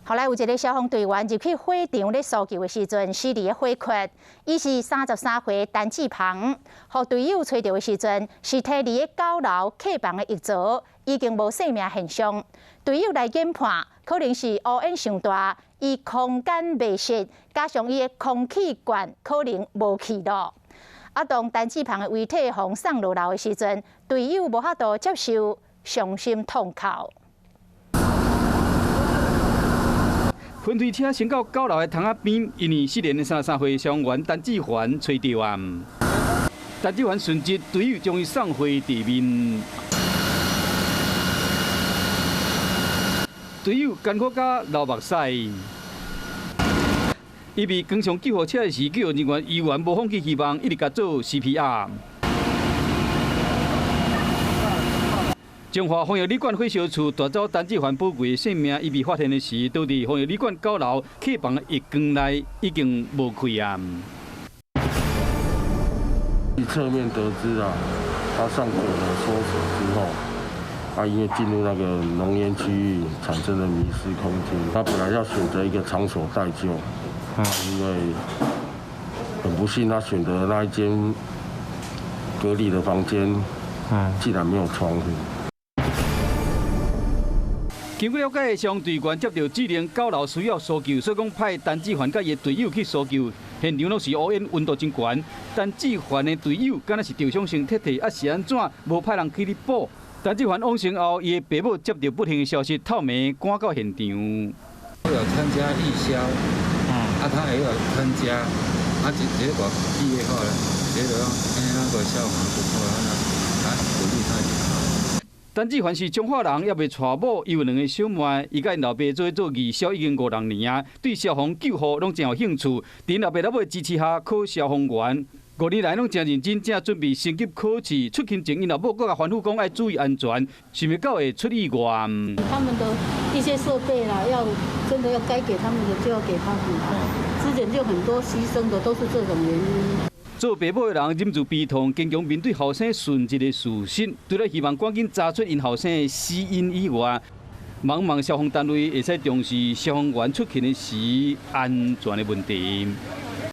后来有一个消防队员入去火场咧搜救的时阵，死伫火窟。伊是33岁陈志鹏，互队友找到的时阵，尸体伫咧9楼客房的一座，已经无生命现象。队友来研判，可能是乌烟上大，伊空间未实，加上伊的空气管可能无气路。当陈志鹏的遗体放送落楼的时阵，队友无法度接受，伤心痛哭。 分推车先到9楼的窗仔边，因为失联的33岁消防员陈志环找到啊。陈志环顺即队友将伊送回地面，队友艰苦甲流目屎。伊被扛上救护车时，救护人员依然无放弃希望，一直甲做 CPR。 中华防疫旅馆火烧厝夺走陈志环宝贵的性命，伊被发现的时，倒伫防疫旅馆9楼客房的浴缸内，已经无开啊。侧面得知啊，他上轨的缩水之后，因为进入那个浓烟区域，产生了迷失空间。他本来要选择一个场所待救，因为很不幸，他选择那一间隔离的房间，竟然没有窗户。 经过了解，消防队员接到指令，9楼需要搜救，所以讲派陈志环甲伊的队友去搜救。现场拢是乌烟，温度真悬。陈志环的队友敢若是受伤性铁是安怎？无派人去咧补。陈志环往生后，伊的爸母接到不幸的消息，透暝赶到现场。我有参加义消，他也有参加，结果毕业后呢，觉得那个消防不错，鼓励他去考。 陈志环是彰化人，也未娶某，伊有2个小妹，伊甲因老爸做义消已经5、6年啊，对消防救护拢真有兴趣。伫因老爸老母支持下考消防员，5年来拢真认真，正准备升级考试。出勤前，因老母搁甲吩咐讲要注意安全，想袂到会出意外。他们的一些设备啦，真的要该给他们的就要给他们。之前就很多牺牲的都是这种原因。 做爸母的人忍住悲痛，坚强面对后生顺治的事实，除了希望赶紧查出因后生的死因以外，茫消防单位会使重视消防员出勤的时安全的问题。